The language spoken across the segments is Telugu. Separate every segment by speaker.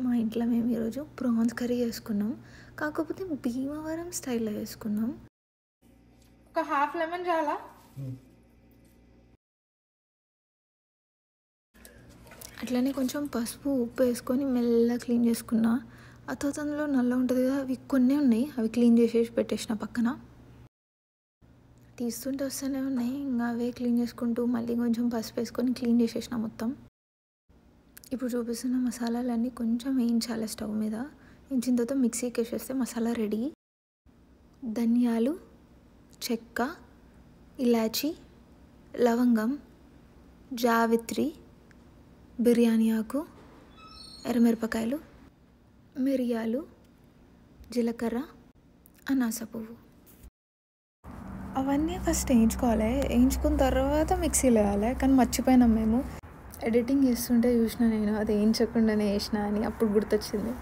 Speaker 1: మా ఇంట్లో మేము ఈరోజు ప్రాన్స్ కర్రీ చేసుకున్నాం. కాకపోతే భీమవరం స్టైల్లో చేసుకున్నాం.
Speaker 2: ఒక హాఫ్ లెమన్ చాలా.
Speaker 1: అట్లనే కొంచెం పసుపు ఉప్పు వేసుకొని మెల్లగా క్లీన్ చేసుకున్నా. ఆ తర్వాత అందులో నల్ల ఉంటుంది కదా, అవి కొన్ని ఉన్నాయి, అవి క్లీన్ చేసేసి పెట్టేసిన పక్కన. తీస్తుంటే వస్తూనే ఉన్నాయి, ఇంకా అవే క్లీన్ చేసుకుంటూ మళ్ళీ కొంచెం పసుపు వేసుకొని క్లీన్ చేసేసిన మొత్తం. ఇప్పుడు చూపిస్తున్న మసాలాలన్నీ కొంచెం వేయించాలి స్టవ్ మీద. వేయించిన తర్వాత మిక్సీకి వేసేస్తే మసాలా రెడీ. ధనియాలు, చెక్క, ఇలాచి, లవంగం, జావిత్రి, బిర్యానీ ఆకు, ఎర్రమిరపకాయలు, మిరియాలు, జీలకర్ర, అనాస పువ్వు. అవన్నీ ఫస్ట్ వేయించుకోవాలి. వేయించుకున్న తర్వాత మిక్సీలో వేయాలి. కానీ మర్చిపోయినాం మేము. ఎడిటింగ్ చేస్తుంటే చూసిన నేను అది వేయించకుండానే వేసిన అని అప్పుడు గుర్తొచ్చింది.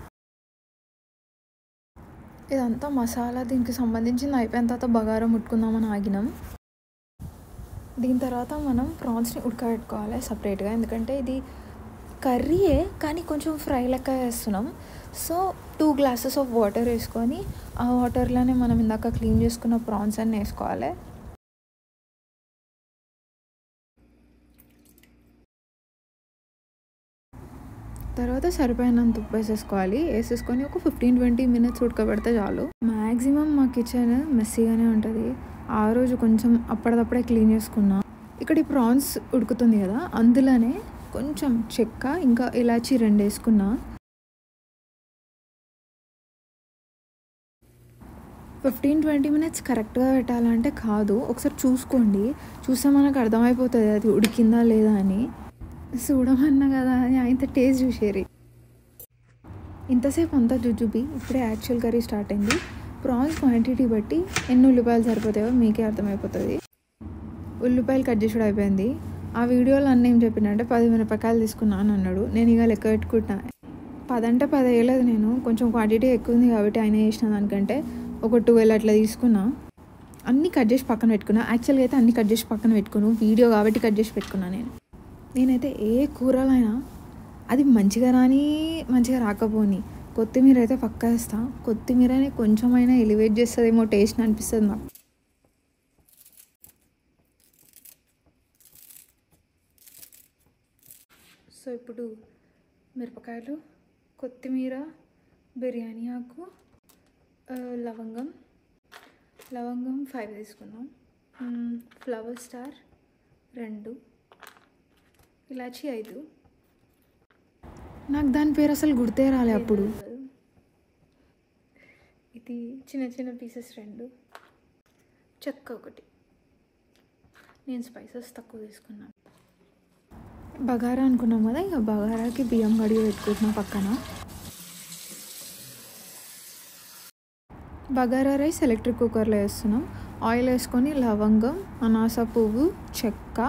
Speaker 1: ఇదంతా మసాలా దీనికి సంబంధించింది అయిపోయిన తర్వాత బగారా ముట్టుకుందామని ఆగినాం. దీని తర్వాత మనం ప్రాన్స్ని ఉడకబెట్టుకోవాలి సపరేట్గా. ఎందుకంటే ఇది కర్రీయే కానీ కొంచెం ఫ్రై లెక్క వేస్తున్నాం. సో 2 గ్లాసెస్ ఆఫ్ వాటర్ వేసుకొని ఆ వాటర్లోనే మనం ఇందాక క్లీన్ చేసుకున్న ప్రాన్స్ అన్నీ వేసుకోవాలి. తర్వాత సరిపోయినంత ఉప్పు వేసేసుకోవాలి. వేసేసుకొని ఒక 15-20 మినిట్స్ ఉడకబెడితే చాలు. మ్యాక్సిమం మా కిచెన్ మెస్సీగానే ఉంటుంది. ఆ రోజు కొంచెం అప్పటిదప్పుడే క్లీన్ చేసుకున్నా. ఇక్కడ ఈ ప్రాన్స్ ఉడుకుతుంది కదా, అందులోనే కొంచెం చెక్క ఇంకా ఇలాచి 2 వేసుకున్నా. 15-20 మినిట్స్ కరెక్ట్గా పెట్టాలంటే కాదు, ఒకసారి చూసుకోండి. చూస్తే మనకు అర్థమైపోతుంది అది ఉడికిందా లేదా అని. చూడమన్నా కదా అని ఆయన టేస్ట్ చూసేరి. ఇంతసేపు అంతా జుజుబి. ఇప్పుడే యాక్చువల్ కర్రీ స్టార్ట్ అయింది. ప్రాన్స్ క్వాంటిటీ బట్టి ఎన్ని ఉల్లిపాయలు సరిపోతాయో మీకే అర్థమైపోతుంది. ఉల్లిపాయలు కట్ చేసుడు అయిపోయింది. ఆ వీడియోలో అన్న ఏం చెప్పినంటే 10 మిరపకాయలు తీసుకున్నాను అన్నాడు. నేను ఇక లెక్క పెట్టుకుంటున్నా. 10 అంటే 10 వేయలేదు నేను, కొంచెం క్వాంటిటీ ఎక్కువ ఉంది కాబట్టి ఆయన చేసిన దానికంటే ఒక 12 అట్లా తీసుకున్నా. అన్నీ కట్ చేసి పక్కన పెట్టుకున్నా. యాక్చువల్గా అయితే అన్నీ కట్ చేసి పక్కన పెట్టుకున్నాను, వీడియో కాబట్టి కట్ చేసి పెట్టుకున్నా. నేనైతే ఏ కూరలైనా అది మంచిగా రాని మంచిగా రాకపోని కొత్తిమీర అయితే పక్కా వేస్తా. కొత్తిమీరని కొంచెమైనా ఎలివేట్ చేస్తుందేమో టేస్ట్ అనిపిస్తుంది నాకు. సో ఇప్పుడు మిరపకాయలు, కొత్తిమీర, బిర్యానీ ఆకు, లవంగం 5 తీసుకున్నాం, ఫ్లవర్ స్టార్ 2, ఇలాచి 5. నాకు దాని పేరు అసలు గుర్తే రాలే అప్పుడు. ఇది చిన్న చిన్న పీసెస్ 2, చెక్క 1. నేను స్పైసెస్ తక్కువ తీసుకున్నాను. బగారా అనుకున్నాం కదా, ఇక బగారాకి బియ్యం కడిగి పెట్టుకుంటున్నాం పక్కన. బగారా రైస్ ఎలక్ట్రిక్ కుక్కర్లో వేస్తున్నాం. ఆయిల్ వేసుకొని లవంగం, అనాస పువ్వు, చెక్క,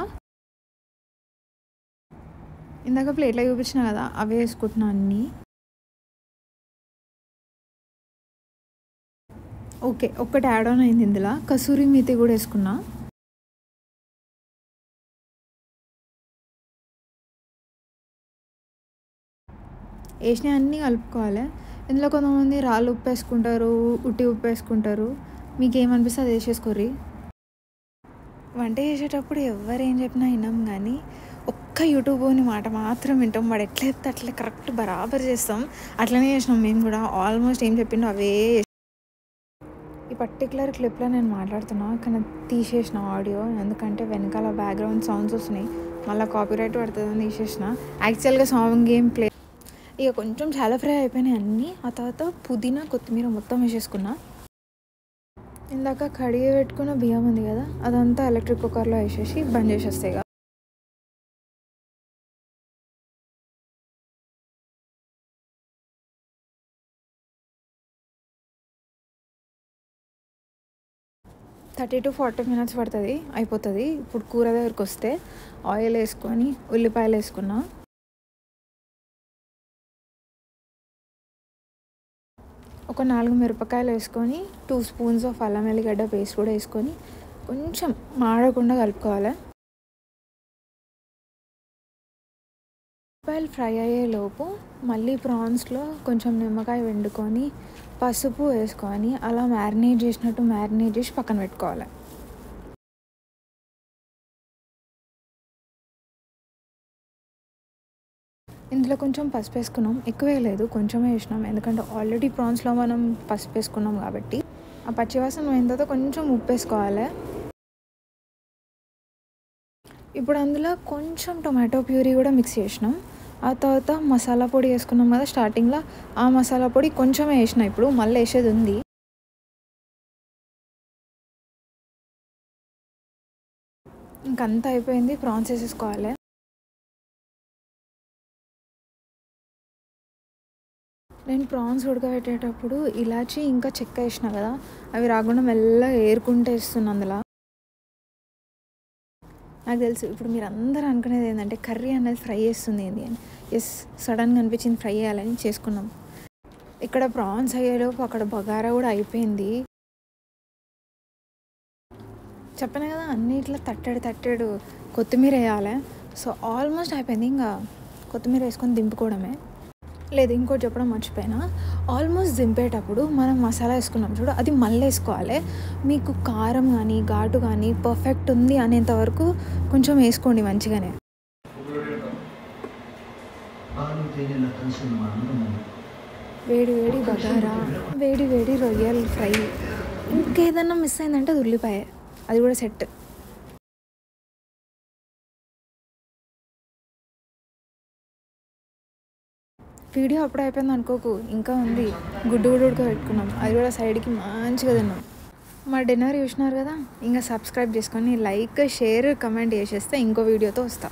Speaker 1: ఇందాక ప్లేట్లో చూపించిన కదా అవే వేసుకుంటున్నా అన్నీ. ఓకే, ఒక్కటి యాడ్ ఆన్ అయింది ఇందులో. కసూరి మేతి కూడా వేసుకున్నా. వేసినవి అన్నీ కలుపుకోవాలి. ఇందులో కొంతమంది రాళ్ళు ఉప్పు వేసుకుంటారు, ఉట్టి ఉప్పు వేసుకుంటారు. మీకు ఏమనిపిస్తే అది వేసేసుకోర్రి. వంట చేసేటప్పుడు ఎవరు ఏం చెప్పినా విన్నాం, కానీ ఒక్క యూట్యూబ్ని మాట మాత్రం వింటాం. వాడు ఎట్లా చెప్తే అట్లా కరెక్ట్ బరాబర్ చేస్తాం. అట్లనే చేసినాం మేము కూడా. ఆల్మోస్ట్ ఏం చెప్పిండో అవే. ఈ పర్టికులర్ క్లిప్లో నేను మాట్లాడుతున్నా కానీ తీసేసిన ఆడియో, ఎందుకంటే వెనకాల బ్యాక్గ్రౌండ్ సౌండ్స్ వస్తున్నాయి, మళ్ళీ కాపీరైట్ పడుతుందని తీసేసిన. యాక్చువల్గా సాంగ్ ఏం ప్లే. ఇక కొంచెం చాలా ఫ్రై అయిపోయినాయి అన్నీ. ఆ తర్వాత పుదీనా కొత్తిమీర మొత్తం వేసేసుకున్నా. ఇందాక కడిగి పెట్టుకున్న బియ్యం ఉంది కదా, అదంతా ఎలక్ట్రిక్ కుక్కర్లో వేసేసి బంద్ చేసేస్తాయి. ఇక 30 to 40 మినిట్స్ పడుతుంది, అయిపోతుంది. ఇప్పుడు కూర దగ్గరికి వస్తే ఆయిల్ వేసుకొని ఉల్లిపాయలు వేసుకున్నా. ఒక 4 మిరపకాయలు వేసుకొని 2 స్పూన్స్ ఆఫ్ అల్లం వెల్లిగడ్డ పేస్ట్ కూడా వేసుకొని కొంచెం మాడకుండా కలుపుకోవాలి. ఆయిల్ ఫ్రై అయ్యేలోపు మళ్ళీ ప్రాన్స్లో కొంచెం నిమ్మకాయ పిండుకొని పసుపు వేసుకొని అలా మ్యారినేట్ చేసినట్టు మ్యారినేట్ చేసి పక్కన పెట్టుకోవాలి. ఇందులో కొంచెం పసుపు వేసుకున్నాం, ఎక్కువ వేయలేదు, కొంచెమే వేసినాం, ఎందుకంటే ఆల్రెడీ ప్రాన్స్లో మనం పసుపు వేసుకున్నాం కాబట్టి. ఆ పచ్చివాసన పోయిన తర్వాత కొంచెం ఉప్పు వేసుకోవాలి. ఇప్పుడు అందులో కొంచెం టొమాటో ప్యూరీ కూడా మిక్స్ చేసినాం. ఆ తర్వాత మసాలా పొడి వేసుకున్నాం కదా స్టార్టింగ్లో, ఆ మసాలా పొడి కొంచెమే వేసిన, ఇప్పుడు మళ్ళీ వేసేది ఉంది. ఇంకంతా అయిపోయింది, ప్రాన్స్ వేసేసుకోవాలి. నేను ప్రాన్స్ ఉడకబెట్టేటప్పుడు ఇలాచి ఇంకా చెక్క వేసిన కదా, అవి రాకుండా మెల్లగా ఏరుకుంటే వేస్తున్నా అందులో. నాకు తెలుసు ఇప్పుడు మీరు అందరూ అనుకునేది ఏంటంటే కర్రీ అనేది ఫ్రై చేస్తుంది ఏంటి అని. ఎస్, సడన్గా అనిపించింది ఫ్రై చేయాలని చేసుకున్నాం. ఇక్కడ ప్రాన్స్ అయ్యేలోపు అక్కడ బగారా కూడా అయిపోయింది. చెప్పాను కదా అన్నిట్లో తట్టెడు కొత్తిమీర వేయాలి. సో ఆల్మోస్ట్ అయిపోయింది, ఇంకా కొత్తిమీర వేసుకొని దింపుకోవడమే. లేదు, ఇంకోటి చెప్పడం మర్చిపోయినా, ఆల్మోస్ట్ దింపేటప్పుడు మనం మసాలా వేసుకున్నాం చూడు, అది మళ్ళీ వేసుకోవాలి. మీకు కారం కానీ ఘాటు కానీ పర్ఫెక్ట్ ఉంది అనేంత వరకు కొంచెం వేసుకోండి మంచిగానే. వేడి వేడి బగారా, వేడి వేడి రొయ్యల ఫ్రై, ఇంకేదన్నా మిస్ అయిందంటే అది ఉల్లిపాయ, అది కూడా సెట్. వీడియో అప్పుడు అయిపోయింది అనుకోకు, ఇంకా ఉంది. గుడ్డు ఉడకబెట్టుకున్నాం, అది కూడా సైడ్కి మంచిగా తిన్నాం. మా డిన్నర్ చూసినారు కదా, ఇంకా సబ్స్క్రైబ్ చేసుకొని లైక్ షేర్ కమెంట్ చేసేస్తే ఇంకో వీడియోతో వస్తా.